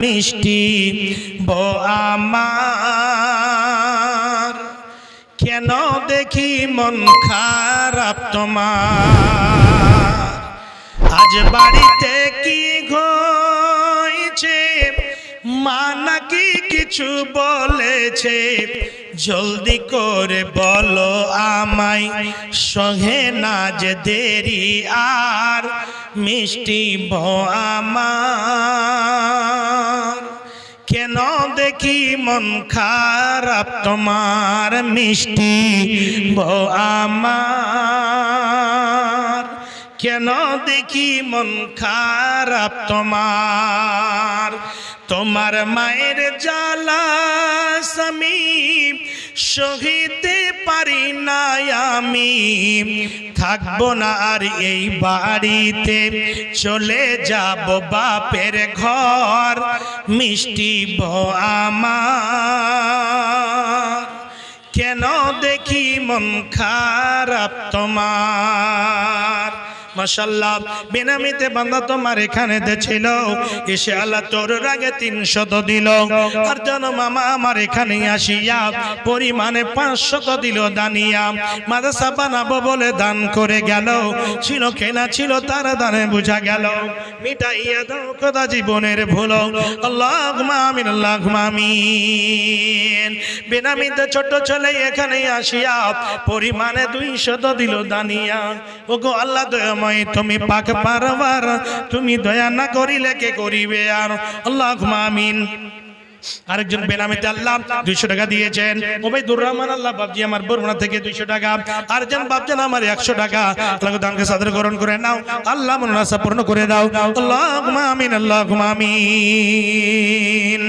মিষ্টি বো আমার, কেন দেখি মন খারাপ তোমার। আজ বাড়িতে কি হয়েছে, মা নাকি কিছু বলেছে, জলদি করে বলো আমায়, সহে না যে দেরি আর, মিষ্টি বো আমার, কেন দেখি মন খারাপ তোমার, মিষ্টি বো আমার, কেন দেখি মন খারাপ তোমার। তোমার মায়ের জ্বালা আমি সহিতে পারি না, আমি থাকবো না আর এই বাড়িতে, চলে যাব বাপের ঘর, মিষ্টি বো আমার, কেন দেখি মন খারাপ তোমার। মাশাআল্লাহ, বেনামিতে বান্দা তোমার এখানে ছিল, এসে আল্লাহ তোর আগে 300 দিল। আর জানো মামা আমার এখানে আসিয়া পরিমাণে 500 দিল দানিয়া, মাদ্রাসা বানাবো বলে দান করে গেল। ছিল কেনা ছিল তার দানে বুঝা গেল, মিটাইয়া দাও খোদা জীবনের ভুল। আল্লাহুম্মা আমিন, আল্লাহুম্মা আমিন। বেনামিতে ছোট ছেলে এখানে আসিয়া পরিমাণে 200 দিল দানিয়া। ওগো আল্লাহ দয়াময়, তুমি পাক পারবার, তুমি দয়া না করিলে কে করিবে আর। আল্লাহুম্মা আমিন। আরেকজন বেনামিতে আল্লাহ 200 টাকা দিয়েছেন, ওবাইদুর রহমান আল্লাহ বাবজি আমার বরগুনা থেকে 200 টাকা, আরেকজন বাবজান আমার 100 টাকা। আল্লাহ দানকে সাদর গ্রহণ করে নাও, আল্লাহ মনোনাসা পূর্ণ করে দাও। আল্লাহুম্মা আমিন, আল্লাহুম্মা আমিন।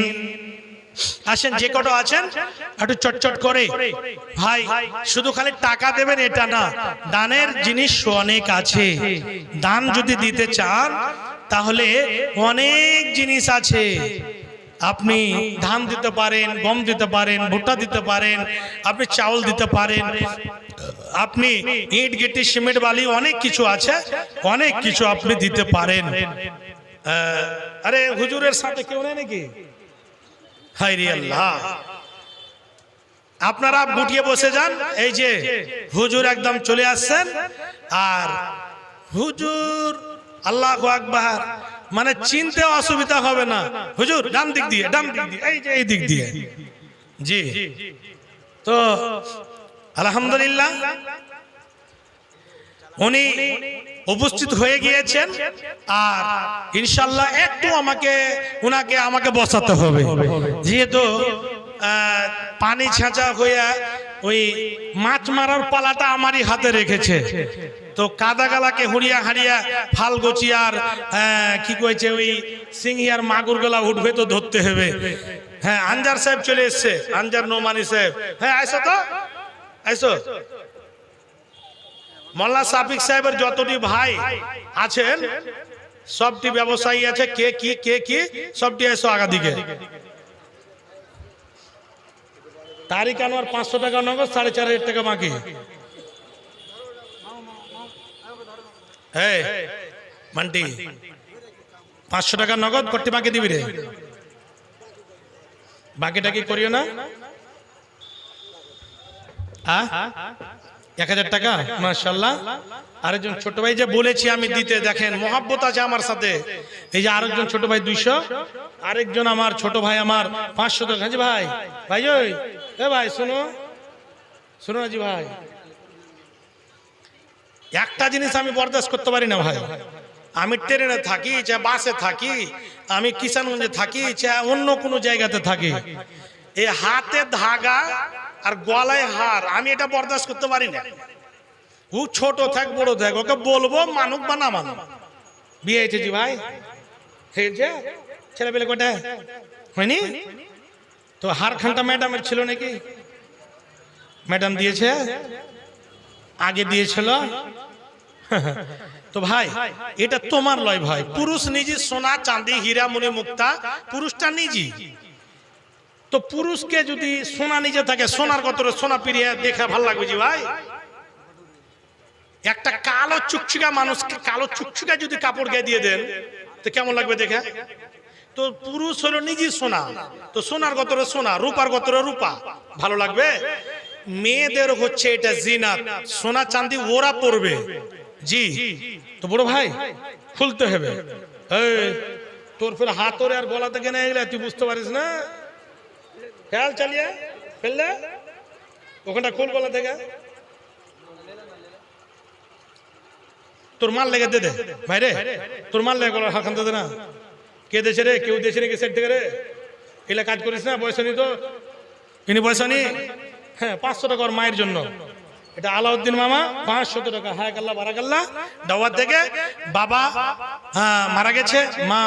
আসেন যে কত আছেন একটু চটচট করে ভাই, শুধু খালি টাকা দেবেন এটা না, দানের জিনিস অনেক আছে। দান যদি দিতে চান তাহলে অনেক জিনিস আছে। আপনি ধান দিতে পারেন, গম দিতে পারেন, ভুট্টা দিতে পারেন, আপনি চাউল দিতে পারেন, আপনি ইট গিটি সিমেন্ট বালি অনেক কিছু আছে, অনেক কিছু আপনি দিতে পারেন। আরে হুজুরের সাথে কেউ নেই নাকি? হায়রে আল্লাহ, আপনারা গুটিয়ে বসে যান। এই যে হুজুর একদম চলে আসছেন, আর হুজুর আল্লাহু আকবার মানে চিনতে অসুবিধা হবে না। হুজুর ডান দিক দিয়ে, ডান দিক দিয়ে, এই যে এই দিক দিয়ে। জি, তো আলহামদুলিল্লাহ উনি উপস্থিত হয়ে গিয়েছেন, আর ইনশাআল্লাহ একটু আমাকে বসাতে হবে, যেহেতু পানি ছেঁচা হইয়া ওই মাছ মারার পালাটা আমারই হাতে রেখেছে। তো কাদা গালাকে হুড়িয়া হারিয়া ফাল গচিয়ার কি কইছে ওই সিংহিয়ার মাগুর গলা উঠবে তো ধরতে হবে। হ্যাঁ, আনজার সাহেব চলে এসছে, আনজার নোমানি সাহেব। হ্যাঁ আইসো তো, আইসো। মোল্লা সাফিক সাহেবের যতটি ভাই আছেন সবটি ব্যবসায়ী আছে, কে কি সবটি এসো আগা দিকে। তারিখ আনোয়ার 500 টাকা নগদ, 4.5 টাকা বাকি। হ্যাঁ মান্টি 500 টাকা নগদ করতে বাকি দিবি রে, বাকিটা কি করিও না। 1000 টাকা মাশাআল্লাহ। আরেকজন ছোট ভাই যে বলেছি আমি দিতে, দেখেন মহব্বত আছে আমার সাথে। এই যে আরেকজন ছোট ভাই 200, আরেকজন আমার ছোট ভাই আমার 500 টাকা। জি ভাই, ভাই ওই এ ভাই শোনো শোনো জি ভাই, একটা জিনিস আমি বরদাস্ত করতে পারি না ভাই। আমি ট্রেনে থাকি, চাই বাসে থাকি, আমি কিষানগঞ্জে থাকি, চাই অন্য কোনো জায়গাতে থাকি, এই হাতে ধাগা আর গলায় হার আমি এটা বরদাস্ত করতে পারি না। ও ছোট থাক বড় থাক, ওকে বলবো মানুক বা না মানুক। বিয়ে হয়েছে জি ভাই, হয়েছে ছেলে পেলে কটা হয়নি? তো হার খানটা ম্যাডামের ছিল নাকি? ম্যাডাম দিয়েছে, আগে দিয়েছিল। তো ভাই এটা তোমার লয় ভাই, পুরুষ নিজে সোনা চাঁদি হীরা মণি মুক্তা, পুরুষটা নিজে। তো পুরুষকে যদি সোনা নিজে থাকে, সোনার কত সোনা পিরিয়ে দেখে ভালো লাগবে জি ভাই। একটা কালো চুকচুকা মানুষকে কালো চুকচুকা যদি কাপড় গায়ে দিয়ে দেন তো কেমন লাগবে দেখে? তো পুরুষ হলো নিজেই সোনা, তো সোনার গতরে সোনা, রূপার গতরে রূপা, ভালো লাগবে? মেয়েদের হচ্ছে এটা জিনাত, সোনা চাঁদি ওরা পরবে। জি, তো বড় ভাই খুলতে হবে। এই তোর ফের হাতরে আর গলা থেকে নিয়ে গেলে তুই বুঝতে পারিস না, খেয়াল চালিয়ে ফেললে ওখানটা খুল গলা থেকে। তোর মাল লেগে দে দে ভাই রে, তোর মাল লেগে গলার হাখান দে না। কে দেশে রে? কেউ দেশে নাকি সেট থেকে রে? এগুলা কাজ করিস না, পয়সা নি তো ইনি পয়সা নি। হ্যাঁ 500 টাকা ওর মায়ের জন্য। এটা আলাউদ্দিন মামা 500 টাকা। হায় আল্লাহ বারাকাল্লাহ। দাওয়াত থেকে বাবা হ্যাঁ মারা গেছে, মা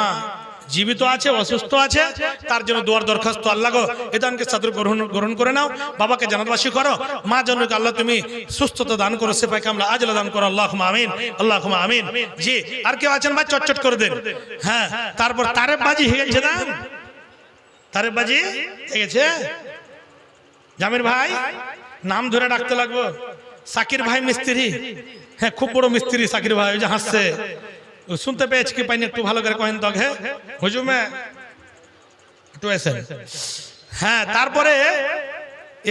জীবিত আছে, অসুস্থ আছে, তার জন্য দোয়ার দরখাস্ত। আল্লাহ গো এই দানকে সাদর গ্রহণ করে নাও, বাবাকে জান্নাতবাসী করো, মা জনকে আল্লাহ তুমি সুস্থতা দান করো, সেফায়ে কামলা আজলা দান করো, আল্লাহুম্মা আমিন, আল্লাহুম্মা আমিন। জি, আর কেউ আছেন ভাই? চটচট করে দেন। হ্যাঁ, তারপর তারেব বাজি হয়ে গেছে না? তারেব বাজি হয়ে গেছে। জামির ভাই নাম ধরে ডাকতে লাগবো। সাকির ভাই মিস্ত্রি, হ্যাঁ খুব বড় মিস্ত্রি সাকির ভাই, ওই যে হাসছে, শুনতে পেয়েছি কি পাইনি, একটু ভালো করে কহেন তো। হ্যাঁ হুজুমে একটু এসেন। হ্যাঁ তারপরে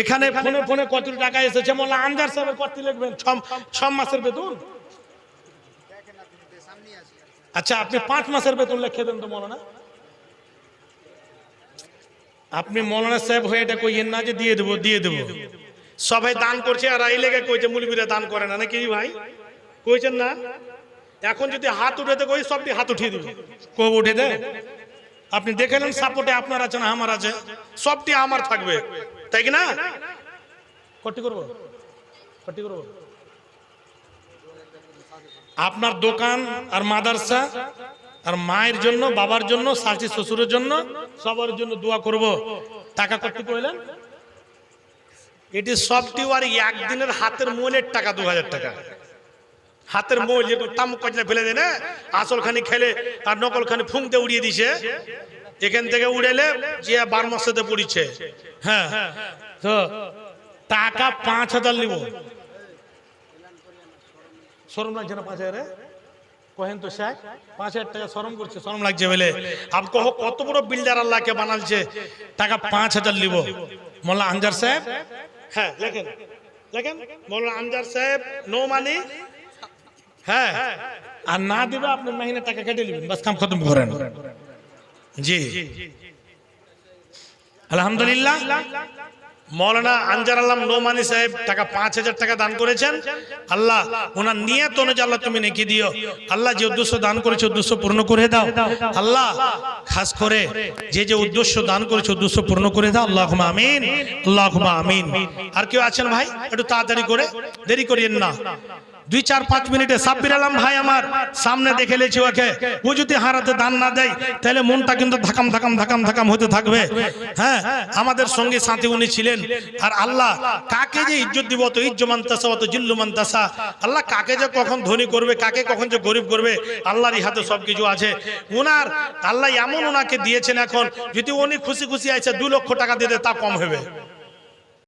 এখানে ফোনে ফোনে কত টাকা এসেছে? মোল্লা আনজার সাহেবের কত লিখবেন? 6 মাসের বেতন। আচ্ছা আপনি 5 মাসের বেতন লিখে দেন তো মৌলানা। আপনি মৌলানা সাহেব হয়ে এটা কইয়েন না যে দিয়ে দেবো দিয়ে দেবো। সবাই দান করছে আর এই লেগে কইছে মুলবিরা দান করে না, নাকি ভাই কইছেন না? এখন যদি হাত উঠে কই সবটি হাত উঠিয়ে দিবে, কব উঠে দে। আপনি দেখে নেন সাপোর্টে আপনার আছে না আমার আছে, সবটি আমার থাকবে, তাই কি না? কটি করবো কটি করবো। আপনার দোকান আর মাদ্রাসা আর মায়ের জন্য, বাবার জন্য, শাশি শ্বশুরের জন্য, সবার জন্য দোয়া করব। টাকা কত কইলেন? এটি সবটি আর একদিনের হাতের মূলের টাকা 2000 টাকা। হাতের মোল যেগুলো তামুক কচলা ফেলে দেয় না, আসল খানি খেলে আর নকল খানি ফুংতে উড়িয়ে দিছে, এখান থেকে উড়েলে যে 12 মাসেতে পড়িছে। হ্যাঁ তো টাকা 5000 নিব। শরম লাগছে না 5000? কহেন তো শেখ 5000 টাকা শরম করছে, শরম লাগছে বলে। আপ কহ কত বড় বিল্ডার আল্লাহকে বানালছে, টাকা 5000 নিব। মোল্লা আনজার সাহেব, হ্যাঁ লেখেন লেখেন, মোল্লা আনজার সাহেব নো মানি। হ্যাঁ আর না দিবে আপনি মহিনা টাকা কেটে নেবেন, বাস কাম খতম করেন। জি আলহামদুলিল্লাহ। মৌলানা আনজার আলম নোমানি সাহেব টাকা 5000 টাকা দান করেছেন। আল্লাহ ওনার নিয়ত অনুযায়ী আল্লাহ তুমি নেকি দিও। আল্লাহ যে উদ্দেশ্য দান করেছে উদ্দেশ্য পূর্ণ করে দাও। আল্লাহ খাস করে যে যে উদ্দেশ্য দান করেছে উদ্দেশ্য পূর্ণ করে দাও। আল্লাহুম্মা আমিন, আল্লাহুম্মা আমিন। আর কেউ আছেন ভাই? একটু তাড়াতাড়ি করে, দেরি করিয়েন না। 2-4-5 মিনিটে সাব্বির আলম ভাই আমার সামনে দেখে লেছি ওকে, ও যদি হারাতে দান না দেয় তাহলে মনটা কিন্তু ধাকাম ধাকাম ধাকাম ধাকাম হতে থাকবে। হ্যাঁ আমাদের সঙ্গে সাথী উনি ছিলেন। আর আল্লাহ কাকে যে ইজ্জত দিব, তো ইজ্জমান তাসা তো জিল্লুমান তাসা। আল্লাহ কাকে যে কখন ধনী করবে, কাকে কখন যে গরিব করবে, আল্লাহরই হাতে সবকিছু আছে। ওনার আল্লাহ এমন ওনাকে দিয়েছেন, এখন যদি উনি খুশি খুশি আছে 2 লক্ষ টাকা দিতে তা কম হবে।